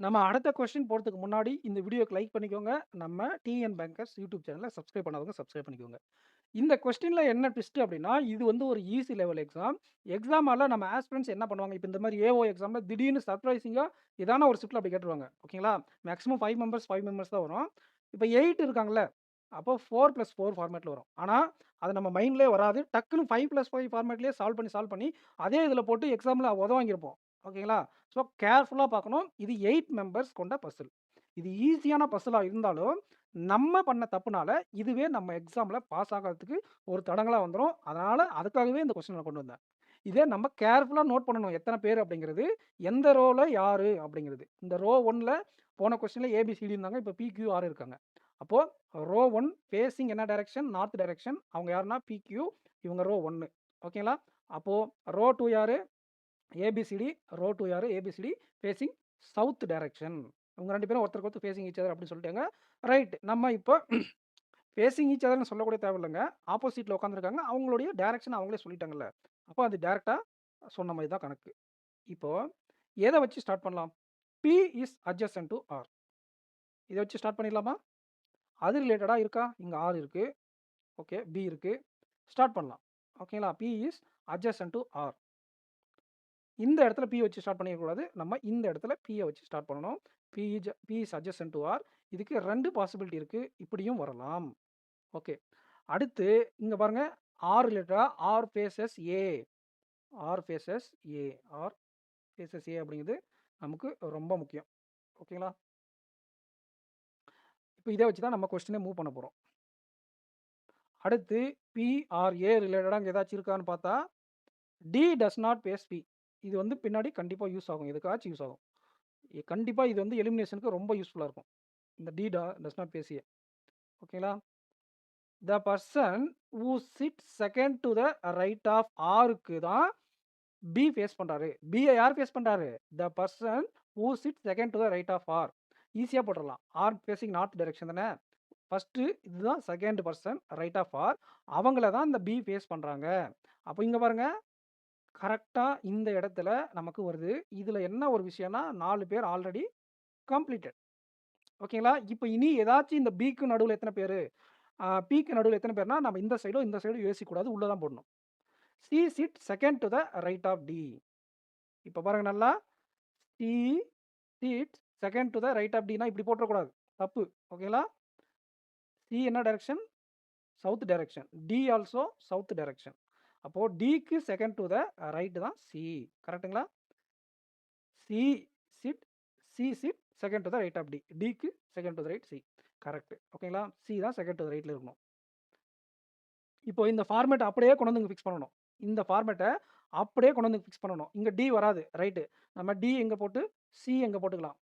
நம்ம அடுத்த கொஸ்டின் போறதுக்கு முன்னாடி இந்த வீடியோக்கு லைக் பண்ணிக்கோங்க. நம்ம டிஎன் பேங்கர்ஸ் யூடியூப் சேனல சப்ஸ்கிரைப் பண்ணாதவங்க சப்ஸ்கிரைப் பண்ணிக்கோங்க. இந்த கொஸ்டின்ல என்ன ட்விஸ்ட் அப்டின்னா, இது வந்து ஒரு ஈஸி லெவல் எக்ஸாம். எக்ஸாமால நம்ம ஆஸ்பிரண்ட்ஸ் என்ன பண்ணுவாங்க, இப்ப இந்த மாரி ஏஓ எக்ஸாம்ல திடீர்னு சர்ப்ரைசிங்கா ஏதான ஒரு ஷிஃப்ட்ல அப்படி கேட்டுருவாங்க. ஓகேங்களா? மேக்ஸிமம் 5 மெம்பர்ஸ் தான் வரும். இப்ப 8 இருக்காங்கல்ல, அப்போ 4+4 ஃபார்மேட்ல வரும். ஆனா, அது நம்ம மைண்ட்லயே வராது. டக்குனு 5+5 ஃபார்மேட்லயே சால்வ் பண்ணி அதே இதுல போட்டு எக்ஸாம்ல வாங்கியிருப்போம். ஓகேங்களா? ஸோ கேர்ஃபுல்லா பார்க்கணும். இது 8 மெம்பர்ஸ் கொண்ட பசில். இது ஈஸியான பசிலா இருந்தாலும், நம்ம பண்ண தப்புனால, இதுவே நம்ம எக்ஸாம்ல பாஸ் ஆகாததுக்கு ஒரு தடங்கலா வந்துரும். அதனால அதுக்காகவே இந்த கொஸ்டின் நான் கொண்டு வந்தேன். இதே நம்ம கேர்ஃபுல்லா நோட் பண்ணணும். எத்தன பேர் அப்படிங்கிறது, எந்த ரோல யாரு அப்படிங்கிறது. இந்த ரோ 1ல போன கொஸ்டின்ல ஏபிசிடி இருந்தாங்க. இப்ப பிக்யூஆர் இருக்காங்க. அப்போ ரோ 1 ஃபேசிங் என்ன டைரக்ஷன்? North direction. அவங்க யாருன்னா பிக்யூ, இவங்க ரோ 1. ஓகேங்களா? அப்போ ரோ 2 யாரு? ஏபிசிடி. ரோ 2 யாரு? ABCD facing south direction. இவங்க 2 பேரும் ஒருத்தருக்கு ஒருத்தர் ஃபேசிங் ஈச் அதர் அப்படின்னு சொல்லிட்டாங்க. ரைட். நம்ம இப்போ ஃபேசிங் ஈச் அதர்ன்னு சொல்லக்கூடிய தேவையில்லங்க. ஆப்போசிட்ல உட்காந்துருக்காங்க. அவங்களுடைய டைரக்ஷன் அவங்களே சொல்லிட்டாங்கல்ல. அப்போ அது டைரக்ட்டா சொன்ன மாரி தான் கணக்கு. இப்போ எத வச்சு ஸ்டார்ட் பண்ணலாம்? P is adjacent to R. இத வச்சு ஸ்டார்ட் பண்ணிடலாமா? அது ரிலேட்டடா இருக்கா? இங்க R இருக்கு. ஓகே. B இருக்கு. ஸ்டார்ட் பண்ணலாம். ஓகேங்களா? P is adjacent to R. இந்த இடத்துல P வச்சு ஸ்டார்ட் பண்ணிறக்கூடாது. நம்ம இந்த இடத்துல P ய வச்சு ஸ்டார்ட் பண்ணணும். P is adjacent to R. இதுக்கு 2 பாசிபிலிட்டி இருக்கு. இப்படியும் வரலாம். ஓகே. அடுத்து இங்க பாருங்க. R ரிலேட்டடா R faces A. R faces A. R faces A அப்படிங்கிறது நமக்கு ரொம்ப முக்கியம். ஓகேங்களா? இப்போ இத வச்சு தான் நம்ம கொஸ்டினே மூவ் பண்ண போறோம். அடுத்து P ஆர் A ரிலேட்டடா இங்க ஏதாச்சும் இருக்கான்னு பார்த்தா, D does not face P. இது வந்து பின்னாடி கண்டிப்பா யூஸ் ஆகும். எதுக்காச்சும் யூஸ் ஆகும். கண்டிப்பா இது வந்து எலிமினேஷனுக்கு ரொம்ப யூஸ்ஃபுல்லா இருக்கும். இந்த டஸ் நாட் ஃபேஸ் A. ஓகேங்களா? The person who sit second to the right of Rக்கு தான் B ஃபேஸ் பண்றாரு. B ய யார் ஃபேஸ் பண்றாரு? The person who sit second to the right of R. ஈஸியா போட்டுறலாம். R ஃபேசிங் நார்த் டைரக்ஷன் தானே. ஃபர்ஸ்ட்டு இதுதான் second person right of R. அவங்கள தான் இந்த B ஃபேஸ் பண்றாங்க. அப்போ இங்க பாருங்க. கரெக்ட்டா இந்த இடத்துல நமக்கு வருது. இதுல என்ன ஒரு விஷயம்னா 4 பேர் ஆல்ரெடி கம்ப்ளீட்டட். ஓகேங்களா? இப்போ இனி ஏதாச்சும் இந்த Bக்கு நடுவுல எத்தன பேரு? Pக்கு நடுவுல எத்தன பேர்னா, நம்ம இந்த சைடும் யோசிக்கக்கூடாது. உள்ள தான் போடணும். C sit second to the right of D. இப்ப பாருங்க நல்லா. C sit second to the right of Dனா இப்படி போட்டுறக்கூடாது. தப்பு. ஓகேங்களா? C என்ன direction? South direction. D also south direction. அப்போ Dக்கு செகண்ட் டு த ரைட் தான் C. கரெக்ட்டுங்களா? C sit second to the right of D. Dக்கு second to the right C. Correct. ஓகேங்களா? C தான் செகண்ட் டு த ரைட்ல இருக்கணும். இப்போ இந்த ஃபார்மேட் அப்படியே கொண்டு வந்து இங்க ஃபிக்ஸ் பண்ணணும். இந்த ஃபார்மேட்ட அப்படியே கொண்டு வந்து ஃபிக்ஸ் பண்ணணும். இங்க D வராது. ரைட்டு. நம்ம D எங்க போட்டு C எங்க போட்டுக்கலாம்.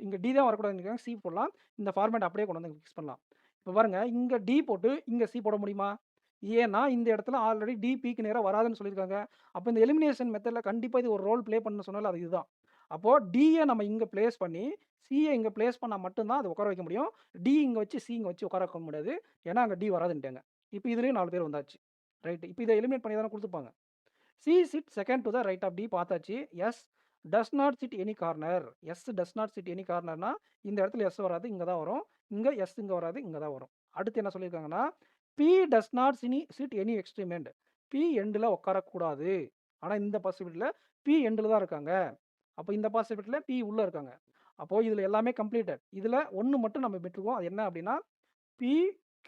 இங்க D தான் வரக்கூடாதுன்னு C போடலாம். இந்த ஃபார்மேட் அப்படியே கொண்டு வந்து ஃபிக்ஸ் பண்ணலாம். இப்போ பாருங்க இங்க D போட்டு இங்க C போட முடியுமா? ஏன்னா இந்த இடத்துல ஆல்ரெடி D Pக்கு நேரா வராதுன்னு சொல்லியிருக்காங்க. அப்போ இந்த எலிமினேஷன் மெத்தட்ல கண்டிப்பா இது ஒரு ரோல் ப்ளே பண்ண சொன்னால அது இதுதான். அப்போ Dய நம்ம இங்க பிளேஸ் பண்ணி Cய இங்க பிளேஸ் பண்ணா மட்டும் தான் அத உட்கார வைக்க முடியும். D இங்க வச்சு C இங்க வச்சு உட்கார வைக்க முடியாது. ஏன்னா அங்க D வராதுன்ட்டாங்க. இப்போ இதுலயும் 4 பேர் வந்தாச்சு. ரைட். இப்போ இத எலிமினேட் பண்ணி தானே குடுத்துருப்பாங்க. C sit second to the right of D பார்த்தாச்சு. S does not sit any corner. S does not sit any கார்னர்னா இந்த இடத்துல S வராது. இங்க தான் வரும். இங்க S இங்க வராது. இங்க தான் வரும். அடுத்து என்ன சொல்லியிருக்காங்கன்னா, P does not sit any extreme end. P எண்ட்ல உட்காரக்கூடாது. ஆனா இந்த பாசிபிலிட்டில P எண்ட்ல தான் இருக்காங்க. அப்போ இந்த பாசிபிலிட்டில P உள்ள இருக்காங்க. அப்போ இதுல எல்லாமே கம்ப்ளீட்டட். இதுல 1 மட்டும் நம்ம விட்டுருக்கோம். அது என்ன அப்படின்னா, P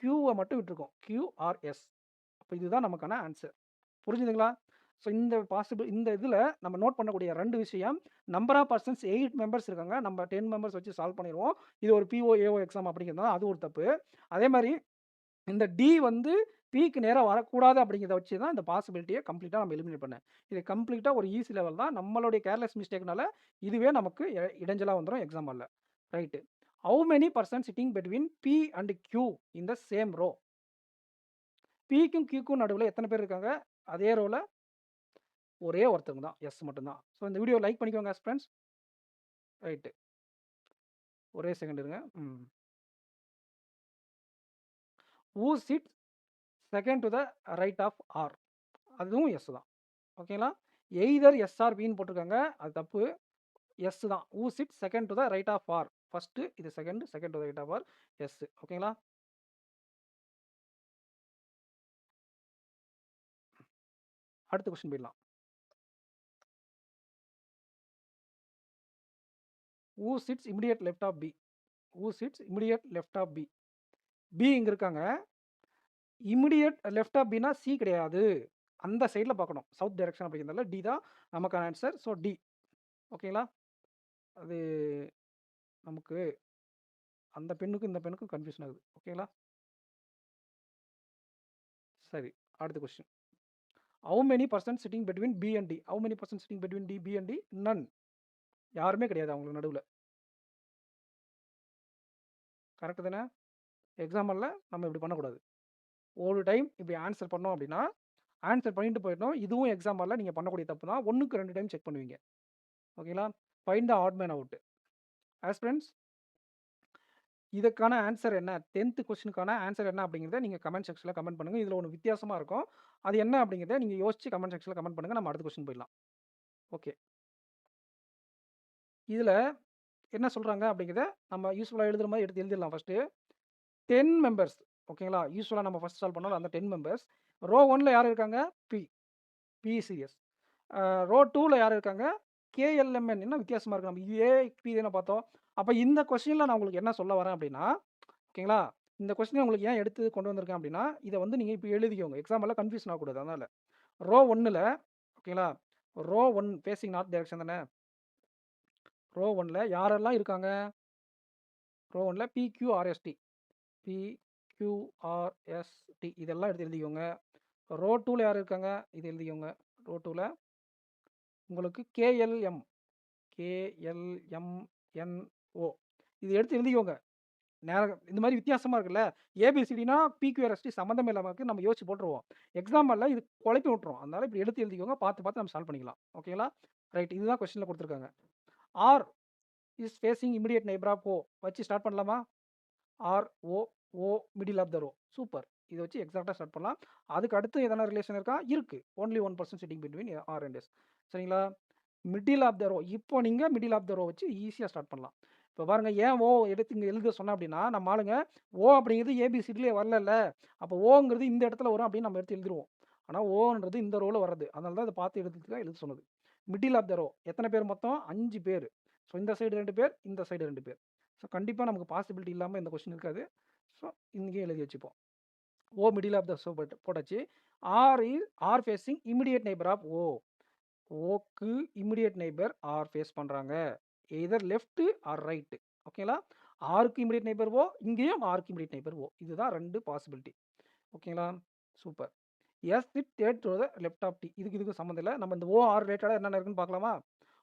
Qவ மட்டும் விட்டுருக்கோம். QRS. அப்போ இதுதான் நமக்கான ஆன்சர். புரிஞ்சுதுங்களா? ஸோ இந்த இதுல நம்ம நோட் பண்ணக்கூடிய 2 விஷயம், நம்பர் ஆஃப் பர்சன்ஸ் 8 மெம்பர்ஸ் இருக்காங்க. நம்ம 10 மெம்பர்ஸ் வச்சு சால்வ் பண்ணிருவோம். இது ஒரு பிஓ, ஏஓ எக்ஸாம் அப்படிங்கிறதுனால அது ஒரு தப்பு. அதே மாரி இந்த D வந்து Pக்கு நேரா வரக்கூடாது அப்படிங்கிறத வச்சு தான் இந்த பாசிபிலிட்டிய கம்ப்ளீட்டா நம்ம எலிமினேட் பண்ணேன். இது கம்ப்ளீட்டா ஒரு ஈஸி லெவல் தான். நம்மளுடைய கேர்லெஸ் மிஸ்டேக்னால இதுவே நமக்கு இடைஞ்சலா வந்துரும் எக்ஸாம் ஹால்ல. Right. How many person sitting between P and Q in the same row? Pக்கும் Qக்கும் நடுவுல எத்தன பேர் இருக்காங்க? அதே ரோல ஒரே ஒருத்தவங்க தான். எஸ் மட்டும் தான். ஸோ இந்த வீடியோ லைக் பண்ணிக்கோங்க ஃப்ரெண்ட்ஸ். ரைட். ஒரே செகண்ட் இருங்க. Who sit second to the right of R? அதுவும் எஸ் தான். ஓகேங்களா? எய்தர் எஸ் ஆர் பின்னு போட்டிருக்காங்க. அது தப்பு. எஸ் தான். Who sit second to the right of R. First இது second, second to the right of R S. ஓகேங்களா? அடுத்த கொஸ்டின் போயிடலாம். Who sits immediate left of B. Who sits immediate left of B. B இங்க இருக்காங்க. Immediate left of பினா C கிடையாது. அந்த சைடில் பார்க்கணும். சவுத் டைரக்ஷன் அப்படிங்கிறதால டி தான் நமக்கான ஆன்சர். So D. ஓகேங்களா? அது நமக்கு அந்த பெண்ணுக்கும் இந்த பெண்ணுக்கும் கன்ஃபியூஷன் ஆகுது. ஓகேங்களா? சரி, அடுத்த question. How many person sitting between B and D. How many person sitting between D B and D. None. யாருமே கிடையாது அவங்களுக்கு நடுவில். கரெக்டு தானே? எக்ஸாம்பிளில் நம்ம இப்படி பண்ணக்கூடாது. ஒரு டைம் இப்படி ஆன்சர் பண்ணோம் அப்படின்னா ஆன்சர் பண்ணிட்டு போயிடணும். இதுவும் எக்ஸாம்பிளில் நீங்கள் பண்ணக்கூடிய தப்பு தான். 1க்கு 2 டைம் செக் பண்ணுவீங்க. ஓகேங்களா? Find the odd man out. Aspirants, இதுக்கான ஆன்சர் என்ன, 10th கொஸ்டினுக்கான ஆன்சர் என்ன அப்படிங்கிறத நீங்கள் கமெண்ட் செக்ஷனில் கமெண்ட் பண்ணுங்கள். இதில் ஒன்று வித்தியாசமாக இருக்கும். அது என்ன அப்படிங்கிறத நீங்கள் யோசிச்சு கமெண்ட் செக்ஷனில் கமெண்ட் பண்ணுங்கள். நம்ம அடுத்த கொஸ்டின் போயிடலாம். ஓகே, இதில் என்ன சொல்கிறாங்க அப்படிங்கிறத நம்ம யூஸ்ஃபுல்லாக எழுதுகிற மாதிரி எடுத்து எழுதிடலாம். First 10 members. ஓகேங்களா? யூஸ்ஃபுல்லாக நம்ம ஃபஸ்ட் சால்வ் பண்ணோம் அந்த 10 மெம்பர்ஸ். ரோ 1ல் யார் இருக்காங்க? பி. B serious. ரோ 2ல் யார் இருக்காங்க? கேஎல்எம்என். என்ன வித்தியாசமாக இருக்குது? நம்ம ஏ பி தானே பார்த்தோம். அப்போ இந்த கொஸ்டினில் நான் உங்களுக்கு என்ன சொல்ல வரேன் அப்படின்னா, ஓகேங்களா, இந்த கொஸ்டினை உங்களுக்கு ஏன் எடுத்து கொண்டு வந்திருக்கேன் அப்படின்னா, இதை வந்து நீங்கள் இப்போ எழுதிக்கோங்க. எக்ஸாம்பிளில் கன்ஃபியூஷன் ஆகக்கூடாது. அதனால் ரோ 1ல், ஓகேங்களா, ரோ 1 ஃபேஸிங் நார்த் டைரக்ஷன் தானே. ரோ 1ல் யாரெல்லாம் இருக்காங்க? ரோ 1ல் பிக்யூஆர்எஸ்டி, பிக்யூஆர்எஸ்டி இதெல்லாம் எடுத்து எழுதிக்கோங்க. ரோ 2ல் யார் இருக்காங்க? இது எழுதிக்கோங்க. ரோ 2ல் உங்களுக்கு கேஎல்எம், கேஎல்எம்என்ஓ இது எடுத்து எழுதிக்கோங்க. நேரம் இந்த மாதிரி வித்தியாசமாக இருக்குல்ல. ஏபிசிடினா பிக்யூஆர்எஸ்டி சம்மந்தமே இல்லாமல் இருக்குது. நம்ம யோசிச்சு போட்டுருவோம். எக்ஸாம்பிளில் இது குழப்பி விட்டுரும். அதனால் இப்படி எடுத்து எழுதிக்கோங்க. பார்த்து பார்த்து நம்ம சால்வ் பண்ணிக்கலாம். ஓகேங்களா? ரைட், இதுதான் கொஸ்டினில் கொடுத்துருக்காங்க. R is facing immediate neighbour of O வச்சு ஸ்டார்ட் பண்ணலாமா? R O, O middle of the row. Super. இதை வச்சு எக்ஸாக்டாக ஸ்டார்ட் பண்ணலாம். அதுக்கு அடுத்து எதனா ரிலேஷன் இருக்கா? இருக்குது. Only 1% sitting between R and S. சரிங்களா? Middle of the row. இப்போ நீங்கள் மிடில் ஆஃப் த ரோ வச்சு ஈஸியாக ஸ்டார்ட் பண்ணலாம். இப்போ பாருங்கள், ஏன் ஓ எடுத்து இங்கே எழுத சொன்னேன் அப்படின்னா, நம்ம ஆளுங்க ஓ அப்படிங்கிறது ஏபிசிடிலே வரல. அப்போ ஓங்கிறது இந்த இடத்துல வரும் அப்படின்னு நம்ம எடுத்து எழுதிருவோம். ஆனால் ஓன்றது இந்த ரோவில் வர்றது. அதனால தான் அதை பார்த்து எடுத்துட்டு தான் எழுத சொன்னது. மிடில் ஆஃப் த ரோ எத்தனை பேர் மொத்தம்? 5 பேர். ஸோ இந்த சைடு 2 பேர், இந்த சைடு 2 பேர். ஸோ கண்டிப்பாக நமக்கு பாசிபிலிட்டி இல்லாமல் இந்த கொஸ்டின் இருக்காது. ஸோ இங்கேயே எழுதி வச்சுப்போம். O middle of the row போட்டாச்சு. R facing immediate neighbour of O. ஓக்கு இமிடியேட் நெய்பர் ஆர் ஃபேஸ் பண்ணுறாங்க. Either left or right. ஓகேங்களா? ஆருக்கு இமிடியேட் நெய்பர் ஓ, இங்கேயும் ஆருக்கு இமிடியேட் நெய்பர் ஓ. இதுதான் 2 பாசிபிலிட்டி. ஓகேங்களா? Super. S it third to the left of T. இதுக்கு சம்மந்தம் இல்லை. நம்ம இந்த ஓ ஆர் ரிலேட்டடாக என்னென்ன இருக்குன்னு பார்க்கலாமா?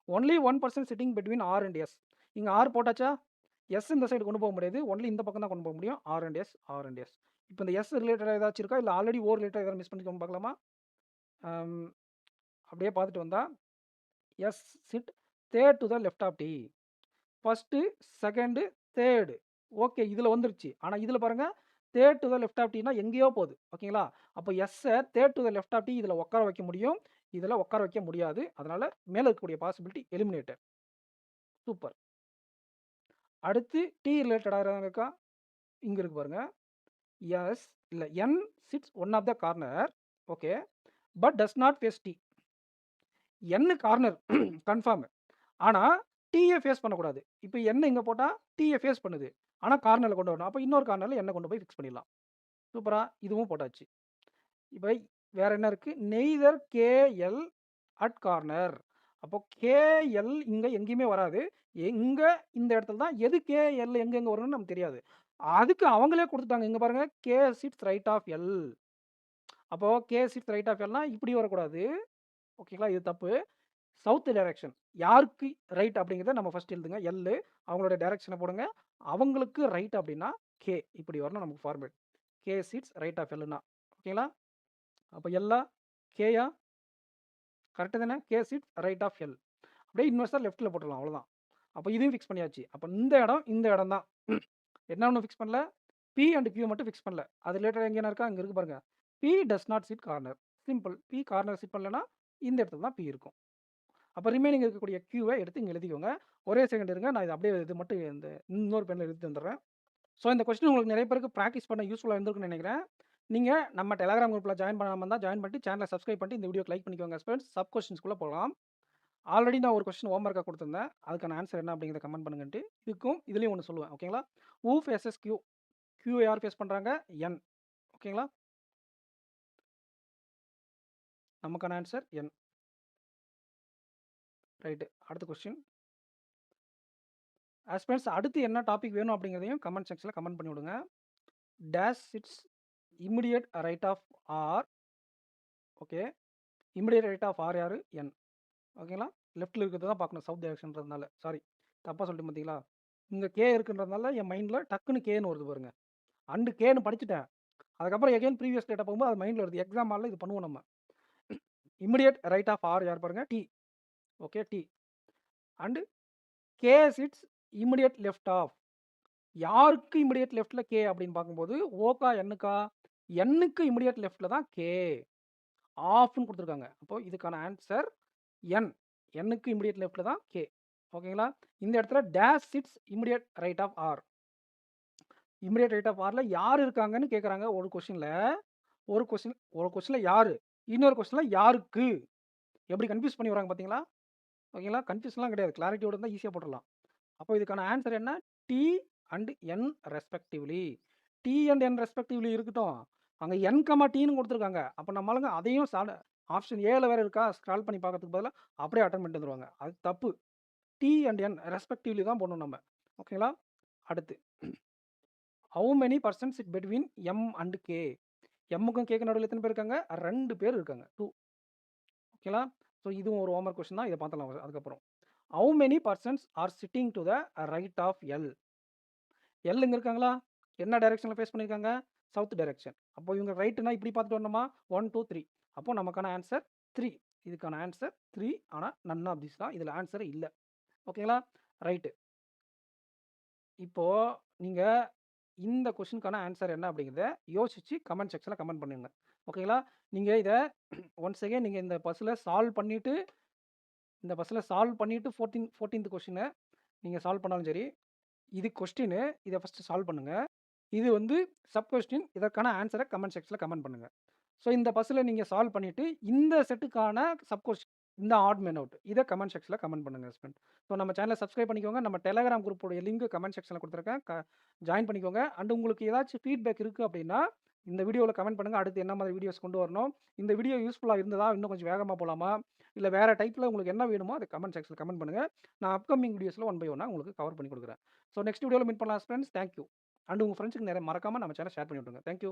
Only 1% sitting between R and S. இங்கே ஆர் போட்டாச்சா? எஸ் இந்த சைடு கொண்டு போக முடியாது. ஒன்லி இந்த பக்கம் தான் கொண்டு போக முடியும். R and S, R and S. இப்போ இந்த எஸ் ரிலேட்டடாக ஏதாச்சும் இருக்கா? இல்லை ஆல்ரெடி ஓ ரிலேட்டடாக ஏதாவது மிஸ் பண்ணிக்கோங்க பார்க்கலாமா? அப்படியே பார்த்துட்டு வந்தால் S sit third to the left of D. First, second, third. Okay, இதில் வந்துருச்சு. ஆனால் இதில் பாருங்கள், third to the left of டினா எங்கேயோ போகுது. ஓகேங்களா? அப்போ எஸ்ஸை third to the left of D இதில் உட்கார வைக்க முடியும், இதில் உட்கார வைக்க முடியாது. அதனால் மேலே இருக்கக்கூடிய பாசிபிலிட்டி எலிமினேட்டட். சூப்பர். அடுத்து டி ரிலேட்டடாக இருக்கா? இங்கே இருக்கு பாருங்கள். எஸ் இல்லை N sits one of the corner. Okay, but does not face D. N corner confirm. ஆனால் டீயை ஃபேஸ் பண்ணக்கூடாது. இப்போ என்ன இங்கே போட்டால் டீயை ஃபேஸ் பண்ணுது, ஆனால் கார்னரில் கொண்டு வரணும். அப்போ இன்னொரு கார்னரில் என்ன கொண்டு போய் ஃபிக்ஸ் பண்ணிடலாம். சூப்பராக, இதுவும் போட்டாச்சு. இப்போ வேறு என்ன இருக்குது? Neither KL at corner. அப்போ கேஎல் இங்கே எங்கேயுமே வராது. எங்கே இந்த இடத்துல தான். எது கேஎல் எங்கெங்கே வரும்னு நமக்கு தெரியாது. அதுக்கு அவங்களே கொடுத்துட்டாங்க. இங்கே பாருங்கள், K sits right of L. அப்போது கே சிட்ஸ் ரைட் ஆஃப் எல்னால் இப்படி வரக்கூடாது. ஓகேங்களா? இது தப்பு. சவுத் டைரக்ஷன் யாருக்கு ரைட் அப்படிங்கிறத நம்ம ஃபஸ்ட் எழுதுங்க. எல் அவங்களோட டைரக்ஷனை போடுங்க. அவங்களுக்கு ரைட் அப்படின்னா கே இப்படி வரணும் நமக்கு format. K seats right of எல்னா. ஓகேங்களா? அப்போ எல்லா கேயா கரெக்டு தானே? K seats right of L. அப்படியே இன்வெர்ஸாக லெஃப்ட்டில் போட்டுடலாம். அவ்வளோதான். அப்போ இதையும் ஃபிக்ஸ் பண்ணியாச்சு. அப்போ இந்த இடம் தான். என்ன ஒன்று ஃபிக்ஸ் பண்ணல? பி அண்ட் கியூ மட்டும் ஃபிக்ஸ் பண்ணல. அது ரிலேட்டட் எங்கே இருக்கா? இங்கே இருக்கு பாருங்கள். P does not sit corner. Simple. P corner sit பண்ணலன்னா இந்த இடத்துல தான் பி இருக்கும். அப்போ ரிமைனிங் இருக்கக்கூடிய கியூவை எடுத்து இங்கே எழுதிக்கோங்க. ஒரே செகண்ட் இருங்க, நான் இது அப்படியே இது மட்டும் இந்த இன்னொரு பெனில் எழுதி வந்துடுறேன். ஸோ இந்த கொஸ்டின் உங்களுக்கு நிறைய பேருக்கு ப்ராக்டிஸ் பண்ண யூஸ்ஃபுல்லாக இருந்திருக்குன்னு நினைக்கிறேன். நீங்கள் நம்ம டெலகிராம் குரூப்பில் ஜாயின் பண்ணாமல் இருந்தால் ஜாயின் பண்ணிட்டு சேனலை சப்ஸ்கிரைப் பண்ணிட்டு இந்த வீடியோக்கு லைக் பண்ணிக்கோங்க ஃப்ரெண்ட்ஸ். சப் கொஸ்டின்ஸ்குள்ளே போகலாம். ஆல்ரெடி நான் ஒரு கொஸ்டின் ஹோம் ஒர்க்காக கொடுத்துருந்தேன். அதுக்கான ஆன்சர் என்ன அப்படிங்கிறத கமெண்ட் பண்ணுங்கன்ட்டு. இதுலேயும் ஒன்று சொல்லுவேன். ஓகேங்களா? ஊ ஃபேஸஸ் கியூ. கியூ யார் ஃபேஸ் பண்ணுறாங்க? என். ஓகேங்களா? நமக்கான ஆன்சர் என். ரைட்டு. அடுத்த கொஸ்டின். ஆஸ்பிரண்ட்ஸ் அடுத்து என்ன டாபிக் வேணும் அப்படிங்கிறதையும் கமெண்ட் செக்ஷனில் கமெண்ட் பண்ணி விடுங்க. Dash it's immediate right of R. Okay, immediate right of R யார்? என். ஓகேங்களா? லெஃப்ட்டில் இருக்கிறது தான் பார்க்கணும், சவுத் டைரக்ஷன்றதுனால. சாரி, தப்பாக சொல்லிட்டு பார்த்தீங்களா? இங்கே கே இருக்குன்றதுனால என் மைண்டில் டக்குன்னு கேன்னு வருது பாருங்க. அண்டு கேன்னு படிச்சுட்டேன். அதுக்கப்புறம் எகைன் ப்ரீவியஸ் டேட்டா போகும்போது அது மைண்டில் வருது. எக்ஸாம் ஹாலில் இது பண்ணுவோம் நம்ம. இமிடியேட் ரைட் ஆஃப் ஆர் யார் பாருங்க? T. Okay, T. And K sits immediate left of. யாருக்கு இமிடியேட் லெஃப்ட்டில் கே அப்படின்னு பார்க்கும்போது ஓக்கா என்னுக்கா? எண்ணுக்கு இமிடியேட் லெஃப்ட்டில் தான் கே. ஆஃப்னு கொடுத்துருக்காங்க. அப்போது இதுக்கான ஆன்சர் என். எண்ணுக்கு இமிடியேட் லெஃப்ட்டில் தான் கே. ஓகேங்களா? இந்த இடத்துல dash sits immediate right of R. Immediate right of ஆரில் யார் இருக்காங்கன்னு கேட்குறாங்க ஒரு கொஸ்டினில். ஒரு கொஸ்டினில் யார், இன்னொரு கொஸ்டினில் யாருக்கு. எப்படி கன்ஃபியூஸ் பண்ணி வராங்க பார்த்தீங்களா? ஓகேங்களா? கன்ஃபியூஸ்லாம் கிடையாது, கிளாரிட்டியோட இருந்தால் ஈஸியாக போட்டுடலாம். அப்போ இதுக்கான ஆன்சர் என்ன? T and N respectively. T and N respectively இருக்கட்டும். அங்கே என் கமா டீன்னு கொடுத்துருக்காங்க. அப்போ நம்மளுங்க அதையும் ஆப்ஷன் ஏல வேறு இருக்கா, ஸ்க்ரால் பண்ணி பார்க்கறதுக்கு பதிலாக அப்படியே அட்டன் பண்ணிட்டு வந்துருவாங்க. அது தப்பு. டி அண்ட் என் ரெஸ்பெக்டிவ்லி தான் போடணும் நம்ம. ஓகேங்களா? அடுத்து, how many persons it between M and K. எம்முக்கும் கேக்கு நடுவில் எத்தனை பேர் இருக்காங்க? 2 பேர் இருக்காங்க. 2. ஓகேங்களா? ஸோ இதுவும் ஒரு ஹோம்ஒர்க் கொஸ்டின் தான். இதை பார்த்தலாம் அதுக்கப்புறம். How many persons are sitting to the right of L. L இங்கே இருக்காங்களா? என்ன டைரெக்ஷனில் ஃபேஸ் பண்ணியிருக்காங்க? South direction. அப்போ இவங்க ரைட்டுனா இப்படி பார்த்துட்டு வரணுமா? 1 2 3. அப்போ நமக்கான ஆன்சர் 3. இதுக்கான ஆன்சர் 3. ஆனால் நன் ஆஃப் திஸ் தான். இதில் ஆன்சர் இல்லை. ஓகேங்களா? ரைட்டு. இப்போது நீங்கள் இந்த கொஸ்டினுக்கான ஆன்சர் என்ன அப்படிங்கிறத யோசித்து கமெண்ட் செக்ஷனில் கமெண்ட் பண்ணுங்க. ஓகேங்களா? நீங்கள் இதை ஒன்ஸ் அகேன் நீங்கள் இந்த பஸ்ஸில் சால்வ் பண்ணிவிட்டு 14th கொஸ்டினை நீங்கள் சால்வ் பண்ணாலும் சரி, இது கொஸ்டினு, இதை ஃபஸ்ட்டு சால்வ் பண்ணுங்கள். இது வந்து சப் கொஸ்டின். இதற்கான ஆன்சரை கமெண்ட் செக்ஷனில் கமெண்ட் பண்ணுங்கள். ஸோ இந்த பஸ்ஸில் நீங்கள் சால்வ் பண்ணிவிட்டு இந்த செட்டுக்கான சப் கொஸ்டின், இந்த ஆட் மேன் அவுட், இதை கமெண்ட் செக்ஷனில் கமெண்ட் பண்ணுங்கள் ஹஸ்பண்ட். ஸோ நம்ம சேனலை சப்ஸ்கிரைப் பண்ணிக்கோங்க. நம்ம டெலகிராம் குரூப்போடைய லிங்க் கமெண்ட் செக்ஷனில் கொடுத்துருக்கேன், ஜாயின் பண்ணிக்கோங்க. அண்ட் உங்களுக்கு ஏதாச்சும் ஃபீட்பேக் இருக்குது அப்படின்னா இந்த வீடியோவில் கமெண்ட் பண்ணுங்கள். அடுத்து என்ன மாதிரி வீடியோஸ் கொண்டு வரணும், இந்த வீடியோ யூஸ்ஃபுல்லாக இருந்ததா, இன்னும் கொஞ்சம் வேகமாக போகலாமா, இல்லை வேறு டைப்பில் உங்களுக்கு என்ன வேணுமோ அதை கமெண்ட் செக்ஷனில் கமெண்ட் பண்ணுங்கள். நான் அப்கமிங் வீடியோஸில் 1 by 1 உங்களுக்கு கவர் பண்ணி கொடுக்குறேன். ஸோ நெக்ஸ்ட் வீடியோவில் மீட் பண்ணலாம் ஃப்ரெண்ட்ஸ். தேங்க்யூ. அண்ட் உங்கள் ஃப்ரெண்ட்ஸுக்கு நிறைய மறக்காமல் நம்ம சேனல் ஷேர் பண்ணி விட்டுருங்க. தேங்க்யூ.